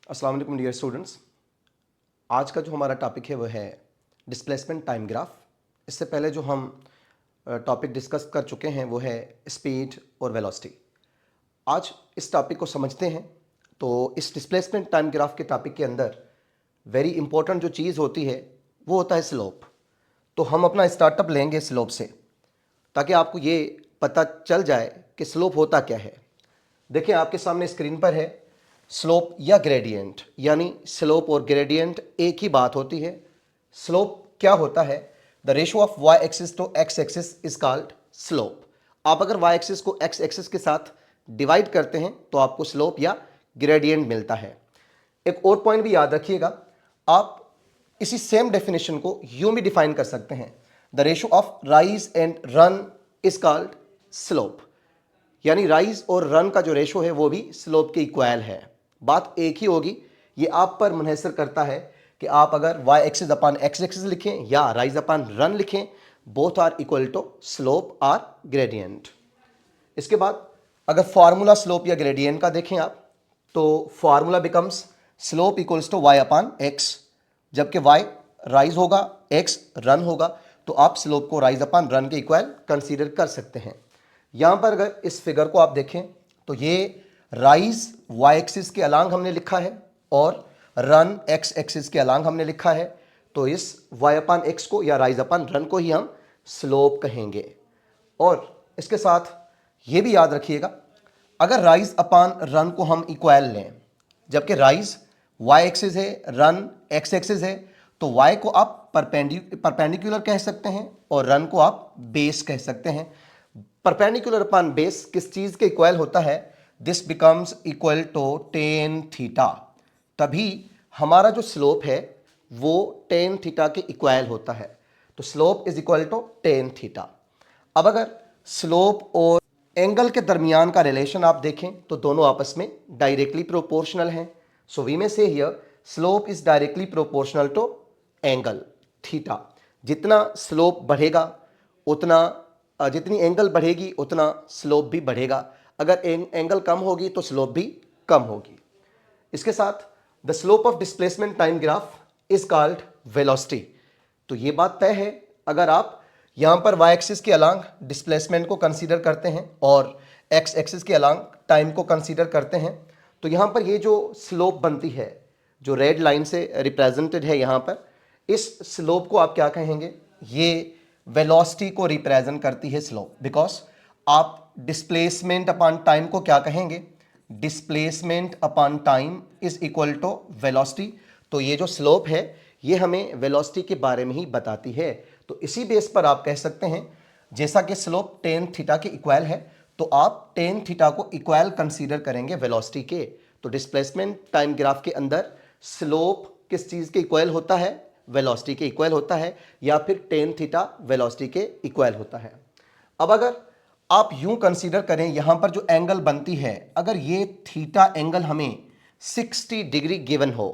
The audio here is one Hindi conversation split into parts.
अस्सलाम वालेकुम डियर स्टूडेंट्स। आज का जो हमारा टॉपिक है वो है डिस्प्लेसमेंट टाइम ग्राफ। इससे पहले जो हम टॉपिक डिस्कस कर चुके हैं वो है स्पीड और वेलोसिटी। आज इस टॉपिक को समझते हैं। तो इस डिस्प्लेसमेंट टाइम ग्राफ के टॉपिक के अंदर वेरी इंपॉर्टेंट जो चीज़ होती है वो होता है स्लोप। तो हम अपना स्टार्टअप लेंगे स्लोप से, ताकि आपको ये पता चल जाए कि स्लोप होता क्या है। देखिए आपके सामने स्क्रीन पर है स्लोप या ग्रेडियंट, यानी स्लोप और ग्रेडियंट एक ही बात होती है। स्लोप क्या होता है? The ratio of Y axis to X axis is called slope. आप अगर वाई एक्सिस को एक्स एक्सिस के साथ डिवाइड करते हैं तो आपको स्लोप या ग्रेडियंट मिलता है। एक और पॉइंट भी याद रखिएगा, आप इसी सेम डेफिनेशन को यूं भी डिफाइन कर सकते हैं। The ratio of rise and run is called slope, यानी राइज और रन का जो रेशो है वो भी स्लोप के इक्वल है। बात एक ही होगी, ये आप पर मुनहसर करता है कि आप अगर Y axis upon X axis लिखें या राइज अपॉन रन लिखें, both are equal to slope or gradient. इसके बाद अगर फार्मूला स्लोप या ग्रेडियंट का देखें आप, तो formula becomes slope equals to Y upon X. जबकि वाई राइज होगा, एक्स रन होगा, तो आप स्लोप को राइज अपॉन रन के इक्वल कंसीडर कर सकते हैं। यहां पर अगर इस फिगर को आप देखें तो ये राइज वाई एक्सिस के अलांग हमने लिखा है और रन एक्स एक्सिस के अलांग हमने लिखा है। तो इस वाई अपॉन एक्स को या राइज अपॉन रन को ही हम स्लोप कहेंगे। और इसके साथ ये भी याद रखिएगा, अगर राइज अपॉन रन को हम इक्वल लें, जबकि राइज वाई एक्सिस है, रन एक्स एक्सिस है, तो वाई को आप परपेंडिकुलर कह सकते हैं और रन को आप बेस कह सकते हैं। परपेंडिकुलर अपॉन बेस किस चीज के इक्वल होता है? This becomes equal to tan theta. तभी हमारा जो स्लोप है वो टेन थीटा के इक्वल होता है। तो slope is equal to tan theta. अब अगर स्लोप और एंगल के दरमियान का रिलेशन आप देखें तो दोनों आपस में डायरेक्टली प्रोपोर्शनल हैं। सो we may say here slope is directly proportional to angle theta. जितना स्लोप बढ़ेगा उतना जितनी एंगल बढ़ेगी उतना स्लोप भी बढ़ेगा। अगर एंगल कम होगी तो स्लोप भी कम होगी। इसके साथ the slope of displacement time graph is called velocity. तो ये बात तय है, अगर आप यहां पर वाई एक्सिस के अलांग डिस्प्लेसमेंट को कंसीडर करते हैं और एक्स एक्सिस के अलांग टाइम को कंसीडर करते हैं, तो यहां पर ये जो स्लोप बनती है जो रेड लाइन से रिप्रेजेंटेड है यहां पर, इस स्लोप को आप क्या कहेंगे? ये वेलोसिटी को रिप्रेजेंट करती है स्लोप। बिकॉज आप डिस्प्लेसमेंट अपॉन टाइम को क्या कहेंगे? Displacement upon time is equal to velocity. तो ये जो स्लोप है ये हमें वेलोसिटी के बारे में ही बताती है। तो इसी बेस पर आप कह सकते हैं, जैसा कि स्लोप टेन थीटा के इक्वल है, तो आप टेन थीटा को इक्वल कंसीडर करेंगे वेलोसिटी के। तो डिस्प्लेसमेंट टाइम ग्राफ के अंदर स्लोप किस चीज के इक्वल होता है? वेलोसिटी के इक्वल होता है, या फिर टेन थीटा वेलोसिटी के इक्वल होता है। अब अगर आप यूं कंसीडर करें, यहां पर जो एंगल बनती है, अगर ये थीटा एंगल हमें 60 डिग्री गिवन हो,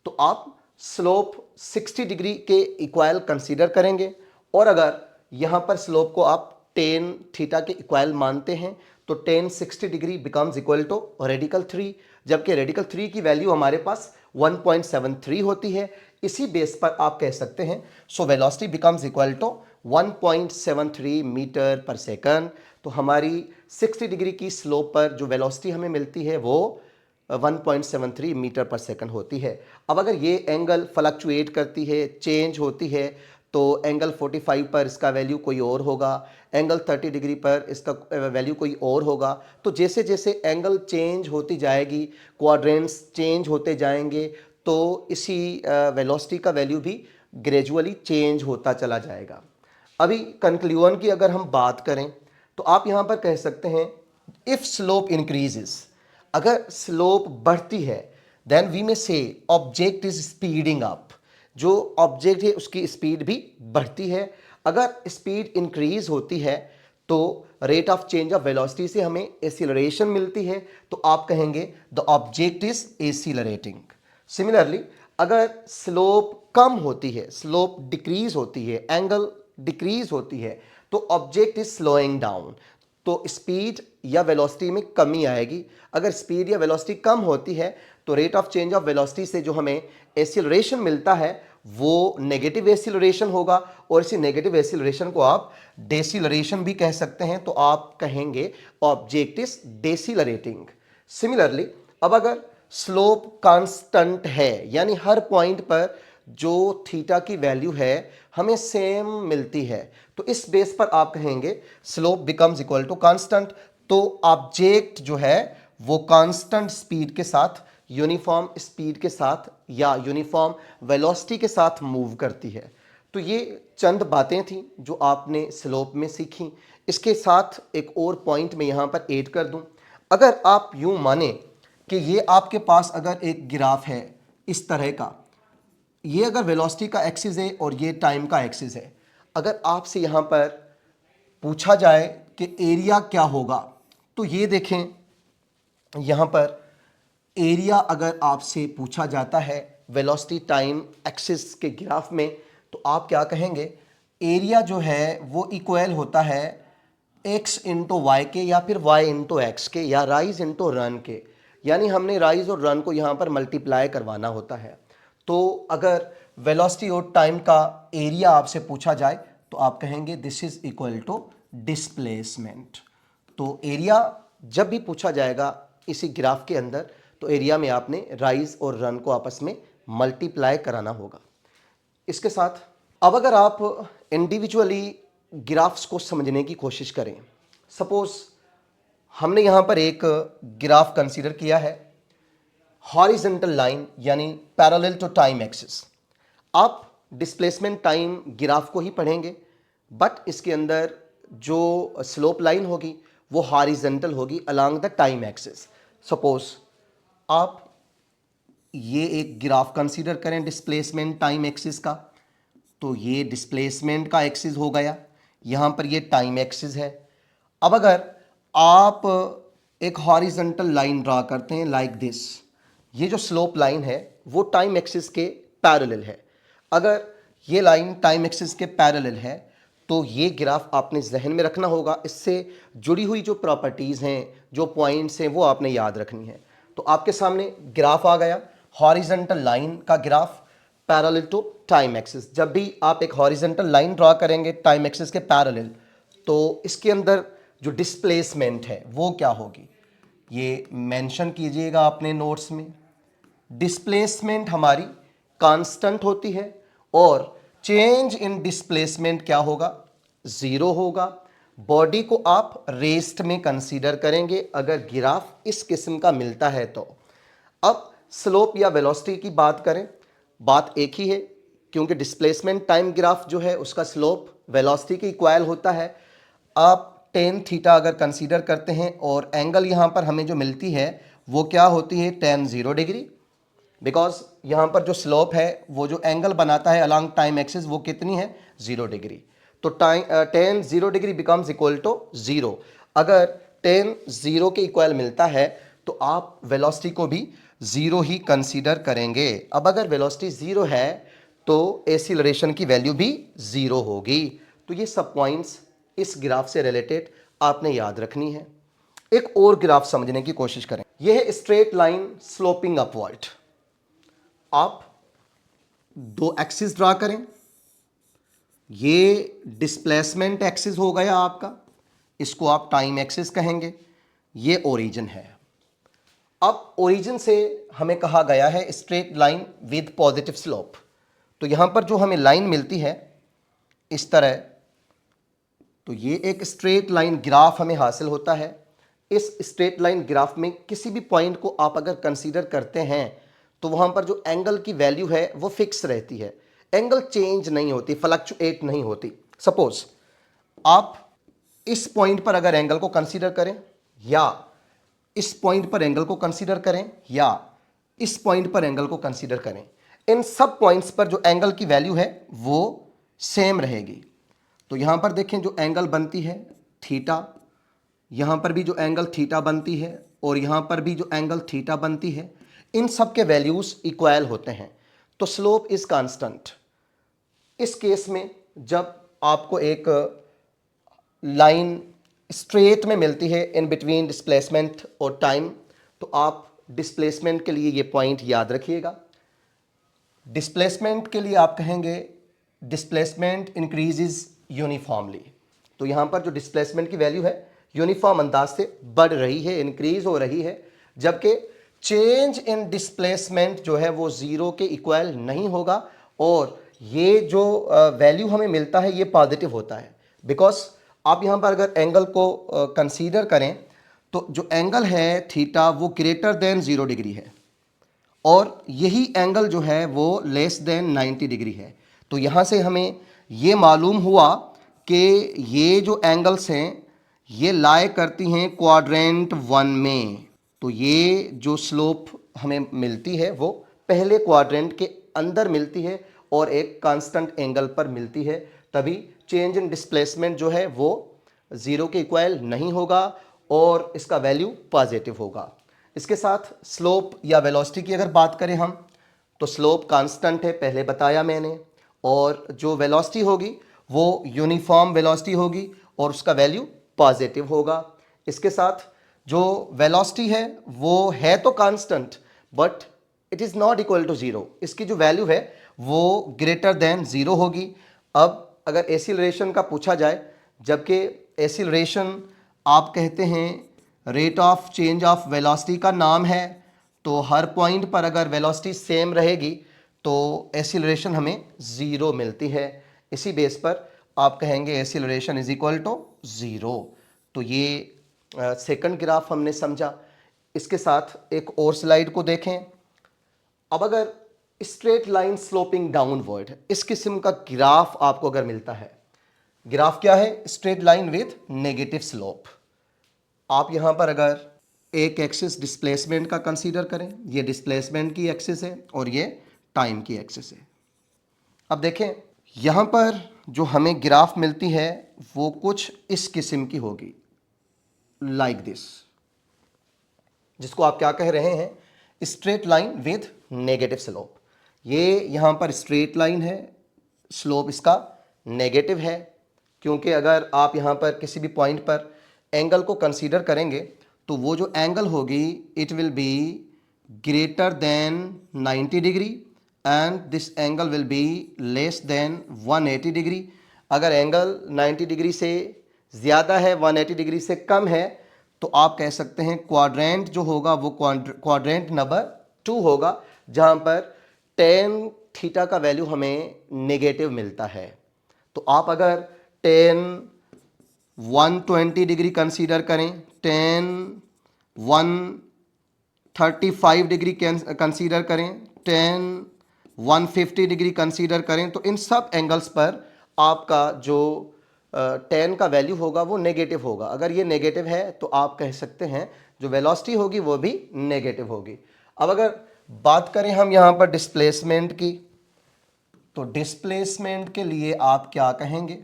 तो आप स्लोप 60 डिग्री के इक्वल कंसीडर करेंगे। और अगर यहां पर स्लोप को आप टेन थीटा के इक्वल मानते हैं, तो tan 60 degree becomes equal to radical 3। जबकि रेडिकल 3 की वैल्यू हमारे पास 1.73 होती है। इसी बेस पर आप कह सकते हैं so velocity becomes equal to 1.73 metre per second. तो हमारी 60 डिग्री की स्लोप पर जो वेलोसिटी हमें मिलती है वो 1.73 मीटर पर सेकंड होती है। अब अगर ये एंगल फ्लक्चुएट करती है, चेंज होती है, तो एंगल 45 पर इसका वैल्यू कोई और होगा, एंगल 30 डिग्री पर इसका वैल्यू कोई और होगा। तो जैसे जैसे एंगल चेंज होती जाएगी, क्वाड्रेंट्स चेंज होते जाएंगे, तो इसी वेलोसिटी का वैल्यू भी ग्रेजुअली चेंज होता चला जाएगा। अभी कंक्लूजन की अगर हम बात करें तो आप यहां पर कह सकते हैं इफ स्लोप इंक्रीजेस, अगर स्लोप बढ़ती है, देन वी में से ऑब्जेक्ट इज स्पीडिंग अप। जो ऑब्जेक्ट है उसकी स्पीड भी बढ़ती है। अगर स्पीड इंक्रीज होती है तो rate of change of velocity से हमें एक्सीलरेशन मिलती है, तो आप कहेंगे the object is accelerating. Similarly अगर स्लोप कम होती है, स्लोप डिक्रीज होती है, एंगल डिक्रीज होती है, तो ऑब्जेक्ट इज स्लोइंग डाउन। तो स्पीड या वेलोसिटी में कमी आएगी। अगर स्पीड या वेलोसिटी कम होती है तो rate of change of velocity से जो हमें एक्सीलरेशन मिलता है वो नेगेटिव एक्सीलरेशन होगा, और इसी नेगेटिव एक्सीलरेशन को आप डेसीलरेशन भी कह सकते हैं। तो आप कहेंगे ऑब्जेक्ट इज डेसीलरेटिंग। सिमिलरली अब अगर स्लोप कांस्टेंट है, यानी हर पॉइंट पर जो थीटा की वैल्यू है हमें सेम मिलती है, तो इस बेस पर आप कहेंगे slope becomes equal to constant. तो ऑब्जेक्ट जो है वो कांस्टेंट स्पीड के साथ, यूनिफॉर्म स्पीड के साथ या यूनिफॉर्म वेलोसिटी के साथ मूव करती है। तो ये चंद बातें थी जो आपने स्लोप में सीखी। इसके साथ एक और पॉइंट मैं यहाँ पर ऐड कर दूं। अगर आप यूं माने कि ये आपके पास अगर एक ग्राफ है इस तरह का, ये अगर वेलोसिटी का एक्सिस है और ये टाइम का एक्सिस है, अगर आपसे यहाँ पर पूछा जाए कि एरिया क्या होगा, तो ये देखें यहाँ पर एरिया अगर आपसे पूछा जाता है वेलोसिटी टाइम एक्सिस के ग्राफ में, तो आप क्या कहेंगे? एरिया जो है वो इक्वल होता है x इंटू वाई के या फिर y इंटू एक्स के या राइज इंटू रन के, यानी हमने राइज और रन को यहाँ पर मल्टीप्लाई करवाना होता है। तो अगर वेलोसिटी और टाइम का एरिया आपसे पूछा जाए तो आप कहेंगे this is equal to displacement. तो एरिया जब भी पूछा जाएगा इसी ग्राफ के अंदर, तो एरिया में आपने राइज और रन को आपस में मल्टीप्लाई कराना होगा। इसके साथ अब अगर आप इंडिविजुअली ग्राफ्स को समझने की कोशिश करें, सपोज हमने यहाँ पर एक ग्राफ कंसीडर किया है हॉरिजॉन्टल लाइन यानी पैरेलल टू टाइम एक्सिस। आप डिस्प्लेसमेंट टाइम ग्राफ को ही पढ़ेंगे, बट इसके अंदर जो स्लोप लाइन होगी वो हॉरिजॉन्टल होगी along the time axis. Suppose आप ये एक ग्राफ कंसीडर करें डिस्प्लेसमेंट टाइम एक्सिस का, तो ये डिस्प्लेसमेंट का एक्सिस हो गया, यहाँ पर ये टाइम एक्सिस है। अब अगर आप एक हॉरिजॉन्टल लाइन ड्रा करते हैं लाइक दिस, ये जो स्लोप लाइन है वो टाइम एक्सिस के पैरेलल है। अगर ये लाइन टाइम एक्सिस के पैरेलल है तो ये ग्राफ आपने जहन में रखना होगा। इससे जुड़ी हुई जो प्रॉपर्टीज़ हैं, जो पॉइंट्स हैं, वो आपने याद रखनी है। तो आपके सामने ग्राफ आ गया, हॉरिजॉन्टल लाइन का graph parallel to time axis. जब भी आप एक हॉरिजॉन्टल लाइन ड्रा करेंगे टाइम एक्सिस के पैरेलल, तो इसके अंदर जो डिस्प्लेसमेंट है वो क्या होगी, ये मेंशन कीजिएगा अपने नोट्स में। डिस्प्लेसमेंट हमारी कांस्टेंट होती है और चेंज इन डिस्प्लेसमेंट क्या होगा? जीरो होगा। बॉडी को आप रेस्ट में कंसीडर करेंगे अगर ग्राफ इस किस्म का मिलता है तो। अब स्लोप या वेलोसिटी की बात करें, बात एक ही है, क्योंकि डिस्प्लेसमेंट टाइम ग्राफ जो है उसका स्लोप वेलोसिटी के इक्वल होता है। आप टेन थीटा अगर कंसीडर करते हैं और एंगल यहाँ पर हमें जो मिलती है वो क्या होती है? टेन 0 डिग्री, बिकॉज यहाँ पर जो स्लोप है वो जो एंगल बनाता है अलॉन्ग टाइम एक्सिस वो कितनी है? 0 डिग्री। तो tan 0 degree becomes equal to 0। अगर टेन 0 के इक्वल मिलता है तो आप वेलोसिटी को भी 0 ही कंसीडर करेंगे। अब अगर वेलोसिटी 0 है तो एक्सीलरेशन की वैल्यू भी 0 होगी। तो ये सब पॉइंट्स इस ग्राफ से रिलेटेड आपने याद रखनी है। एक और ग्राफ समझने की कोशिश करें, यह है स्ट्रेट लाइन स्लोपिंग अपवर्ड। आप दो एक्सिस ड्रा करें, ये डिस्प्लेसमेंट एक्सिस हो गया आपका, इसको आप टाइम एक्सिस कहेंगे, ये ओरिजिन है। अब ओरिजिन से हमें कहा गया है straight line with positive slope, तो यहां पर जो हमें लाइन मिलती है इस तरह, तो ये एक स्ट्रेट लाइन ग्राफ हमें हासिल होता है। इस स्ट्रेट लाइन ग्राफ में किसी भी पॉइंट को आप अगर कंसीडर करते हैं तो वहां पर जो एंगल की वैल्यू है वो फिक्स रहती है, एंगल चेंज नहीं होती, फ्लक्चुएट नहीं होती। सपोज आप इस पॉइंट पर अगर एंगल को कंसीडर करें या इस पॉइंट पर एंगल को कंसीडर करें या इस पॉइंट पर एंगल को कंसीडर करें, इन सब पॉइंट्स पर जो एंगल की वैल्यू है वो सेम रहेगी। तो यहां पर देखें जो एंगल बनती है थीटा, यहां पर भी जो एंगल थीटा बनती है और यहां पर भी जो एंगल थीटा बनती है, इन सब के वैल्यूज इक्वल होते हैं, तो स्लोप इज कांस्टेंट। इस केस में जब आपको एक लाइन स्ट्रेट में मिलती है इन बिटवीन डिस्प्लेसमेंट और टाइम, तो आप डिस्प्लेसमेंट के लिए ये पॉइंट याद रखिएगा। डिस्प्लेसमेंट के लिए आप कहेंगे डिस्प्लेसमेंट इंक्रीजेज यूनिफॉर्मली। तो यहाँ पर जो डिस्प्लेसमेंट की वैल्यू है यूनिफॉर्म अंदाज से बढ़ रही है, इंक्रीज हो रही है, जबकि चेंज इन डिस्प्लेसमेंट जो है वो जीरो के इक्वल नहीं होगा और ये जो वैल्यू हमें मिलता है ये पॉजिटिव होता है। बिकॉज आप यहाँ पर अगर एंगल को कंसीडर करें तो जो एंगल है थीटा वो ग्रेटर देन 0 डिग्री है और यही एंगल जो है वो लेस देन 90 डिग्री है। तो यहाँ से हमें ये मालूम हुआ कि ये जो एंगल्स हैं ये लाई करती हैं क्वाड्रेंट 1 में। तो ये जो स्लोप हमें मिलती है वो पहले क्वाड्रेंट के अंदर मिलती है और एक कांस्टेंट एंगल पर मिलती है, तभी चेंज इन डिस्प्लेसमेंट जो है वो ज़ीरो के इक्वल नहीं होगा और इसका वैल्यू पॉजिटिव होगा। इसके साथ स्लोप या वेलोसिटी की अगर बात करें हम तो स्लोप कांस्टेंट है, पहले बताया मैंने, और जो वेलोसिटी होगी वो यूनिफॉर्म वेलोसिटी होगी और उसका वैल्यू पॉजिटिव होगा। इसके साथ जो वेलोसिटी है वो है तो constant but it is not equal to zero, इसकी जो वैल्यू है वो ग्रेटर देन ज़ीरो होगी। अब अगर एक्सीलरेशन का पूछा जाए, जबकि एक्सीलरेशन आप कहते हैं rate of change of velocity का नाम है, तो हर पॉइंट पर अगर वेलोसिटी सेम रहेगी तो एक्सीलरेशन हमें ज़ीरो मिलती है। इसी बेस पर आप कहेंगे acceleration is equal to zero. तो ये सेकंड ग्राफ हमने समझा। इसके साथ एक और स्लाइड को देखें। अब अगर स्ट्रेट लाइन स्लोपिंग डाउनवर्ड इस किस्म का ग्राफ आपको अगर मिलता है, ग्राफ क्या है? Straight line with negative slope. आप यहां पर अगर एक एक्सिस डिस्प्लेसमेंट का कंसीडर करें, ये डिस्प्लेसमेंट की एक्सिस है और ये टाइम की एक्सिस है। अब देखें यहां पर जो हमें ग्राफ मिलती है वो कुछ इस किस्म की होगी, लाइक दिस, जिसको आप क्या कह रहे हैं? Straight line with negative slope. ये यहां पर स्ट्रेट लाइन है, स्लोप इसका नेगेटिव है, क्योंकि अगर आप यहां पर किसी भी पॉइंट पर एंगल को कंसीडर करेंगे तो वो जो एंगल होगी it will be greater than 90 degree and this angle will be less than 180 degree. अगर एंगल 90 डिग्री से ज़्यादा है, 180 डिग्री से कम है, तो आप कह सकते हैं क्वाड्रेंट जो होगा वो क्वाड्रेंट नंबर 2 होगा, जहां पर टेन थीटा का वैल्यू हमें नेगेटिव मिलता है। तो आप अगर टेन 120 डिग्री कंसीडर करें, टेन 135 डिग्री कंसीडर करें, टेन 150 डिग्री कंसीडर करें, तो इन सब एंगल्स पर आपका जो टेन का वैल्यू होगा वो नेगेटिव होगा। अगर ये नेगेटिव है तो आप कह सकते हैं जो वेलोसिटी होगी वो भी नेगेटिव होगी। अब अगर बात करें हम यहाँ पर डिस्प्लेसमेंट की, तो डिस्प्लेसमेंट के लिए आप क्या कहेंगे?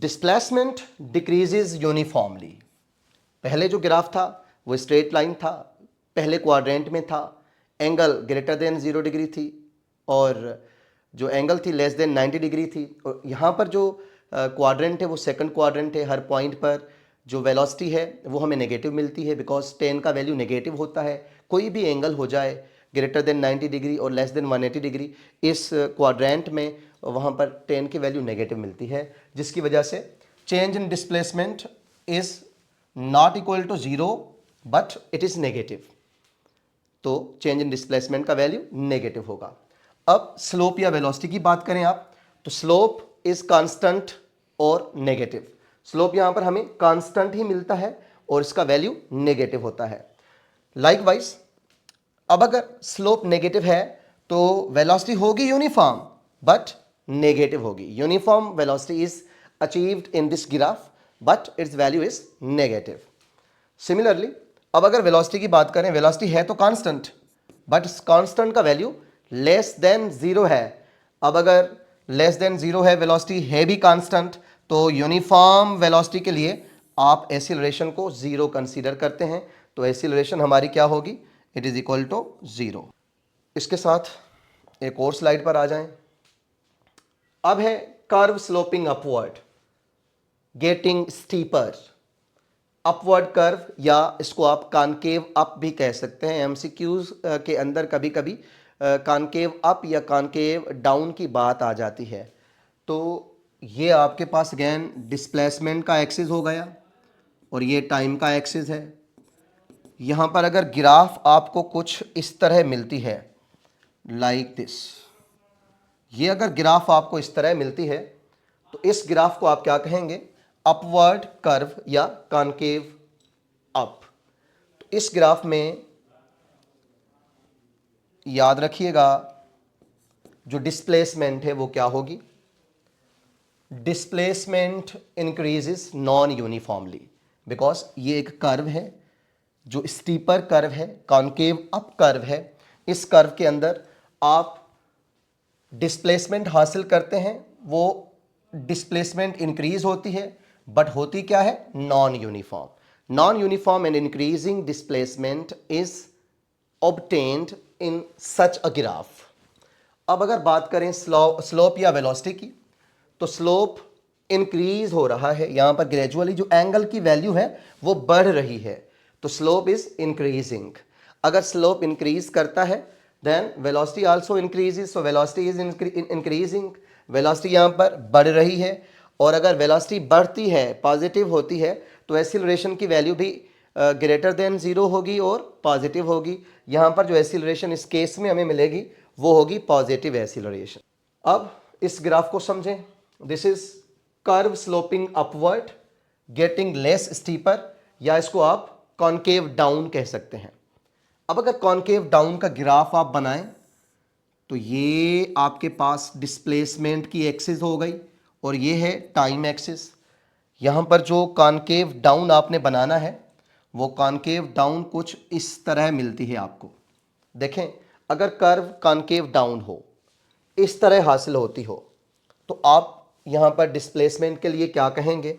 Displacement decreases uniformly. पहले जो ग्राफ था वो स्ट्रेट लाइन था, पहले क्वाड्रेंट में था, एंगल ग्रेटर देन 0 डिग्री थी और जो एंगल थी लेस देन 90 डिग्री थी। और यहाँ पर जो क्वाड्रेंट है वो सेकंड क्वाड्रेंट है। हर पॉइंट पर जो वेलोसिटी है वो हमें नेगेटिव मिलती है, बिकॉज टेन का वैल्यू नेगेटिव होता है। कोई भी एंगल हो जाए ग्रेटर देन 90 डिग्री और लेस देन 180 डिग्री, इस क्वाड्रेंट में वहाँ पर टेन की वैल्यू नेगेटिव मिलती है, जिसकी वजह से change in displacement is not equal to zero but it is negative. तो चेंज इन डिस्प्लेसमेंट का वैल्यू नेगेटिव होगा। अब स्लोप या वेलोसिटी की बात करें आप, तो स्लोप इज़ कांस्टेंट और नेगेटिव। स्लोप यहाँ पर हमें कांस्टेंट ही मिलता है और इसका वैल्यू नेगेटिव होता है। लाइकवाइज अब अगर स्लोप नेगेटिव है तो वेलोसिटी होगी यूनिफॉर्म बट नेगेटिव होगी। Uniform velocity is achieved in this graph but it's value is negative. Similarly अब अगर वेलोसिटी की बात करें, वेलोसिटी है तो कांस्टेंट बट इस कांस्टेंट का वैल्यू लेस देन 0 है। अब अगर लेस देन 0 है, वेलोसिटी है भी कांस्टेंट, तो यूनिफॉर्म वेलोसिटी के लिए आप एक्सीलरेशन को 0 कंसीडर करते हैं, तो एक्सीलरेशन हमारी क्या होगी? It is equal to 0। इसके साथ एक और स्लाइड पर आ जाएं। अब है curve sloping upward, getting steeper. Upward curve, या इसको आप कॉनकेव अप भी कह सकते हैं। एमसीक्यूज के अंदर कभी कभी कॉनकेव अप या कॉनकेव डाउन की बात आ जाती है। तो ये आपके पास अगेन डिस्प्लेसमेंट का एक्सिस हो गया और ये टाइम का एक्सिस है। यहाँ पर अगर ग्राफ आपको कुछ इस तरह मिलती है, लाइक दिस, ये अगर ग्राफ आपको इस तरह मिलती है तो इस ग्राफ को आप क्या कहेंगे? अपवर्ड कर्व या कॉनकेव अप। तो इस ग्राफ में याद रखिएगा जो डिस्प्लेसमेंट है वो क्या होगी? Displacement increases non uniformly, because ये एक कर्व है जो स्टीपर कर्व है, कॉनकेव अप कर्व है। इस कर्व के अंदर आप डिस्प्लेसमेंट हासिल करते हैं, वो डिस्प्लेसमेंट इंक्रीज होती है, बट होती क्या है? Non uniform. Non uniform and increasing displacement is obtained in such a graph. अब अगर बात करें स्लोप या वेलोसिटी की, तो स्लोप इंक्रीज हो रहा है, यहां पर ग्रेजुअली जो एंगल की वैल्यू है वो बढ़ रही है, तो स्लोप इज इंक्रीजिंग। अगर स्लोप इंक्रीज करता है then velocity also increases, so velocity is increasing, velocity यहाँ पर बढ़ रही है। और अगर velocity बढ़ती है, पॉजिटिव होती है, तो एक्सीलरेशन की वैल्यू भी ग्रेटर देन जीरो होगी और पॉजिटिव होगी। यहाँ पर जो एक्सीलरेशन इस केस में हमें मिलेगी वो होगी पॉजिटिव एक्सीलरेशन। अब इस ग्राफ को समझें। This is curve sloping upward getting less steeper, या इसको आप कॉनकेव डाउन कह सकते हैं। अब अगर कॉनकेव डाउन का ग्राफ आप बनाएं तो ये आपके पास डिस्प्लेसमेंट की एक्सिस हो गई और ये है टाइम एक्सिस। यहां पर जो कॉनकेव डाउन आपने बनाना है वो कॉनकेव डाउन कुछ इस तरह मिलती है आपको। देखें, अगर कर्व कॉनकेव डाउन हो, इस तरह हासिल होती हो, तो आप यहां पर डिस्प्लेसमेंट के लिए क्या कहेंगे?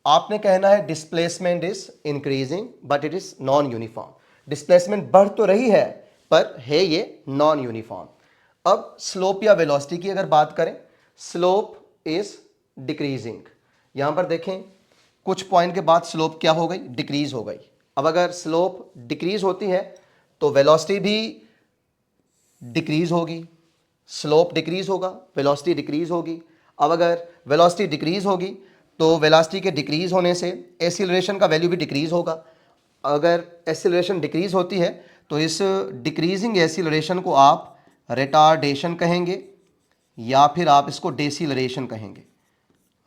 आपने कहना है displacement is increasing but it is non uniform. Displacement बढ़ तो रही है पर है ये नॉन यूनिफॉर्म। अब स्लोप या वेलोसिटी की अगर बात करें, स्लोप इज डिक्रीजिंग। यहां पर देखें कुछ पॉइंट के बाद स्लोप क्या हो गई? डिक्रीज हो गई। अब अगर स्लोप डिक्रीज होती है तो वेलोसिटी भी डिक्रीज होगी, स्लोप डिक्रीज होगा, वेलोसिटी डिक्रीज होगी। अब अगर वेलोसिटी डिक्रीज होगी तो वेलोसिटी के डिक्रीज होने से एक्सीलरेशन का वैल्यू भी डिक्रीज होगा। अगर एक्सीलरेशन डिक्रीज होती है तो इस डिक्रीजिंग एक्सीलरेशन को आप रिटार्डेशन कहेंगे या फिर आप इसको डेसीलरेशन कहेंगे,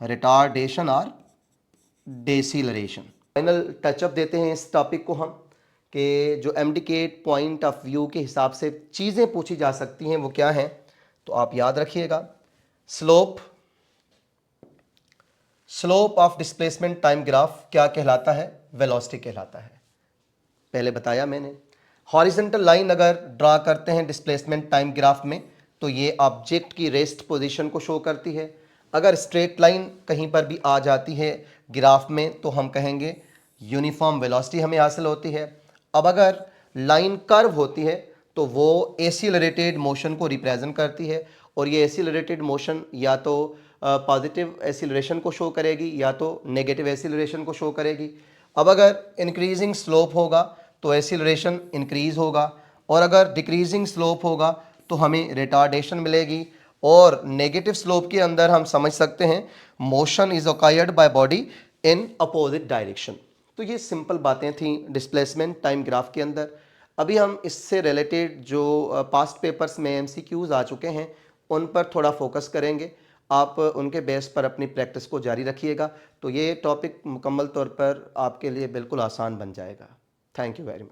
रिटार्डेशन और डेसीलरेशन। फाइनल टचअप देते हैं इस टॉपिक को हम, कि जो एमडीकेट पॉइंट ऑफ व्यू के हिसाब से चीज़ें पूछी जा सकती हैं वो क्या हैं। तो आप याद रखिएगा, slope of displacement time graph क्या कहलाता है? वेलोसिटी कहलाता है। पहले बताया मैंने। हॉरिजॉन्टल लाइन अगर ड्रा करते हैं डिस्प्लेसमेंट टाइम ग्राफ में तो ये ऑब्जेक्ट की रेस्ट पोजीशन को शो करती है। अगर स्ट्रेट लाइन कहीं पर भी आ जाती है ग्राफ में तो हम कहेंगे यूनिफॉर्म वेलोसिटी हमें हासिल होती है। अब अगर लाइन कर्व होती है तो वो एक्सीलरेटेड मोशन को रिप्रेजेंट करती है, और ये एक्सीलरेटेड मोशन या तो पॉजिटिव एक्सीलरेशन को शो करेगी या तो नेगेटिव एक्सीलरेशन को शो करेगी। अब अगर इंक्रीजिंग स्लोप होगा तो एक्सीलरेशन इंक्रीज होगा, और अगर डिक्रीजिंग स्लोप होगा तो हमें रिटार्डेशन मिलेगी। और नेगेटिव स्लोप के अंदर हम समझ सकते हैं motion is occurred by body in opposite direction. तो ये सिंपल बातें थी डिस्प्लेसमेंट टाइम ग्राफ के अंदर। अभी हम इससे रिलेटेड जो पास्ट पेपर्स में एमसीक्यूज आ चुके हैं उन पर थोड़ा फोकस करेंगे। आप उनके बेस पर अपनी प्रैक्टिस को जारी रखिएगा तो ये टॉपिक मुकम्मल तौर पर आपके लिए बिल्कुल आसान बन जाएगा। Thank you very much.